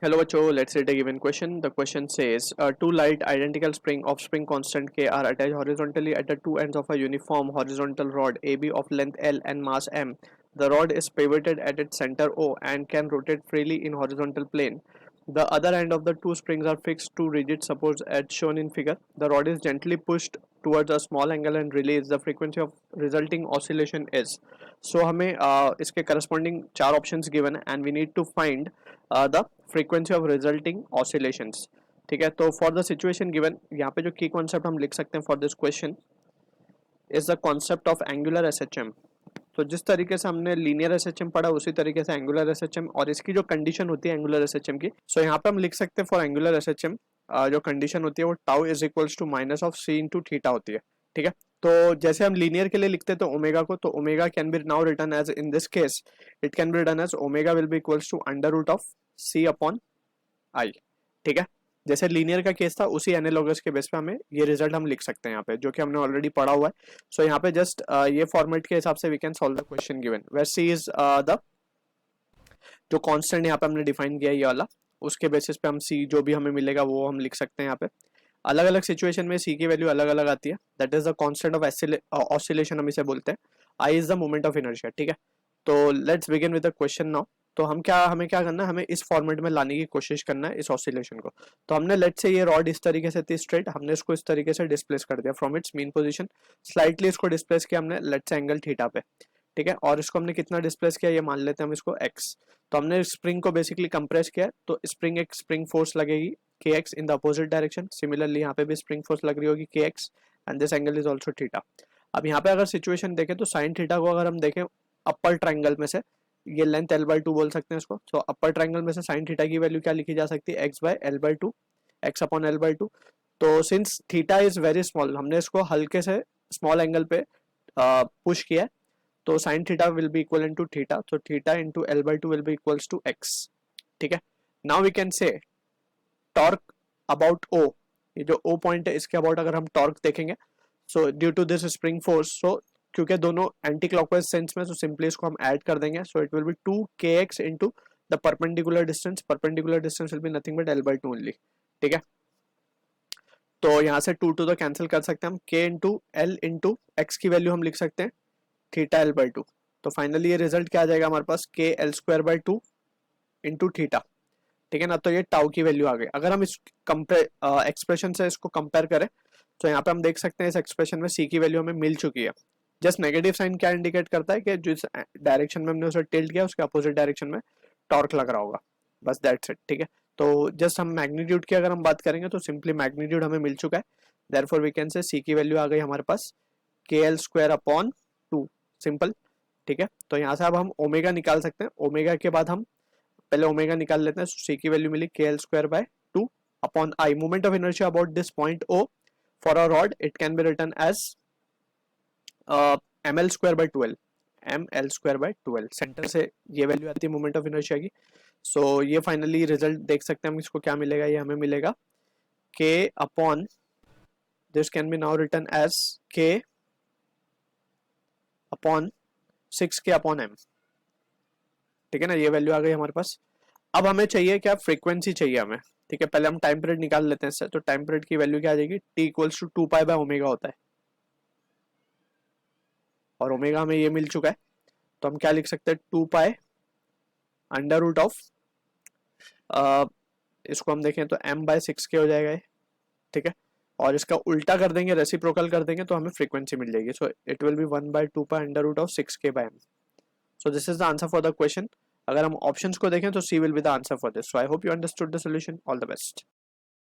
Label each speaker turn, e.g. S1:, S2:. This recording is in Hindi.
S1: Hello बच्चों, let's read a given question. The question says, two light identical spring of spring constant K are attached horizontally at the two ends of a uniform horizontal rod AB of length L and mass M. The rod is pivoted at its center O and can rotate freely in horizontal plane. The other end of the two springs are fixed to rigid supports as shown in figure. The rod is gently pushed towards a small angle and released. The frequency of resulting oscillation is. So हमें इसके corresponding चार options given है and we need to find the frequency of resulting oscillations. ठीक है, तो for the situation given यहाँ पे जो key concept हम लिख सकते हैं for this question is the concept of angular SHM. तो जिस तरीके से हमने लीनियर एसएचएम पढ़ा उसी तरीके से एंगुलर एसएचएम और इसकी जो कंडीशन होती है एंगुलर एसएचएम की, सो यहाँ पे हम लिख सकते हैं फॉर एंगुलर एसएचएम जो कंडीशन होती है वो tau is equals to minus of C into theta होती है. ठीक है, तो जैसे हम लीनियर के लिए लिखते हैं तो ओमेगा को, तो omega can be now written as in this case it can be written as omega will be equals to under root of C upon I. ठीक है, जैसे लीनियर का केस था उसी एनालॉगस के बेस पे हमें ये रिजल्ट हम लिख सकते हैं यहाँ पे, जो कि हमने ऑलरेडी पढ़ा हुआ है. सो यहाँ पे जस्ट ये फॉर्मेट के हिसाब से we can solve the question given where C is the जो कांस्टेंट यहाँ पे हमने डिफाइन किया है ये वाला, उसके बेसिस पे हम सी जो भी हमें मिलेगा वो हम लिख सकते हैं. यहाँ पे अलग अलग सिचुएशन में सी की वैल्यू अलग अलग आती है. That is the constant of oscillation हम इसे बोलते हैं. I is the moment of inertia. ठीक है, तो let's begin with the question now. तो हमें क्या करना है, हमें इस फॉर्मेट में लाने की कोशिश करना है इस ऑसिलेशन को. तो हमने लेट्स से ये रॉड इस तरीके से थी स्ट्रेट, हमने इसको इस तरीके से डिस्प्लेस कर दिया from its mean position. Slightly इसको डिस्प्लेस किया हमने लेट्स एंगल थीटा पे. ठीक है, और इसको हमने कितना डिस्प्लेस किया ये मान लेते हैं हम इसको x. तो हमने स्प्रिंग को बेसिकली कंप्रेस किया, तो स्प्रिंग एक स्प्रिंग फोर्स लगेगी kx in the opposite direction. Similarly यहाँ पे भी स्प्रिंग फोर्स लग रही होगी kx and this angle is also theta. अब यहाँ पे अगर सिचुएशन देखें तो साइन थीटा को अगर हम देखें अपर ट्राइंगल में से, ये लेंथ l/2 बोल सकते हैं इसको. तो अपर ट्राइंगल में से साइन थीटा की वैल्यू क्या लिखी जा सकती है, x/l/2, x अपॉन l/2. तो since theta is very small हमने इसको हल्के से स्मॉल एंगल पे पुश किया है, तो sine theta will be equal to theta, तो theta into l/2 will be equals to x. ठीक है, now we can say torque about O. ये जो O पॉइंट है इसके अबाउट अगर हम टॉर्क देखेंगे, so due to this spring force, so क्योंकि दोनों एंटी क्लॉकवाइज सेंस में, तो सिंपली इसको हम ऐड कर देंगे. सो it will B 2kx into the perpendicular distance. Perpendicular distance will be nothing but l/2 only. ठीक है, तो यहाँ से 2 तो कैंसिल कर सकते हैं हम. k into l into x की वैल्यू हम लिख सकते हैं थीटा l/2. तो फाइनली ये रिजल्ट क्या आ जाएगा हमारे पास, k l² इंटू थीटा. ठीक है ना, तो ये टाउ की वैल्यू आ गई. अगर हम इस एक्सप्रेशन से इसको कंपेयर करें तो यहाँ पे हम देख सकते हैं इस एक्सप्रेशन में सी की वैल्यू हमें मिल चुकी है. जस्ट नेगेटिव साइन क्या इंडिकेट करता है कि जिस डायरेक्शन में हमने उसे टिल्ट किया उसके अपोजिट डायरेक्शन में टॉर्क लग रहा होगा. बस दैट्स इट. ठीक है, तो जस्ट हम मैग्नीट्यूड की अगर हम बात करेंगे तो सिंपली मैग्नीट्यूड हमें मिल चुका है. देयरफॉर वी कैन से सी की वैल्यू आ गई हमारे पास KL² अपॉन 2. सिंपल. ठीक है, तो यहाँ से अब हम ओमेगा निकाल सकते हैं. ओमेगा के बाद हम पहले ओमेगा निकाल लेते हैं. सी की वैल्यू मिली KL²/2 upon I. Moment of inertia about this point O for a rod it can be written as ml²/12. ml²/12 centre से ये वैल्यू आती है मोमेंट ऑफ इनर्शिया की. सो ये फाइनली रिजल्ट देख सकते हैं हम. इसको क्या मिलेगा, ये हमें मिलेगा k upon this can be now written as k upon 6k upon m. ठीक है ना, ये वैल्यू आ गई हमारे पास. अब हमें चाहिए क्या, फ्रीक्वेंसी चाहिए हमें. ठीक है, पहले हम टाइम पीरियड निकाल लेते हैं इससे. तो टाइम पीरियड की वैल्यू क्या आ जाएगी, t इक्वल्स टू 2π/ω होता है और ओमेगा हमें ये मिल चुका है. तो हम क्या लिख सकते हैं, 2π अंडर रूट ऑफ, इसको हम देखें तो m/6k हो जाएगा ये. ठीक है, और इसका उल्टा कर देंगे, रेसिप्रोकल कर देंगे तो हमें फ्रीक्वेंसी मिल जाएगी. So it will be 1/2π under root of 6k/m. So this is the answer for the question. अगर हम ऑप्शंस को देखें तो C will be the answer for this. So I hope you understood the solution. All the best.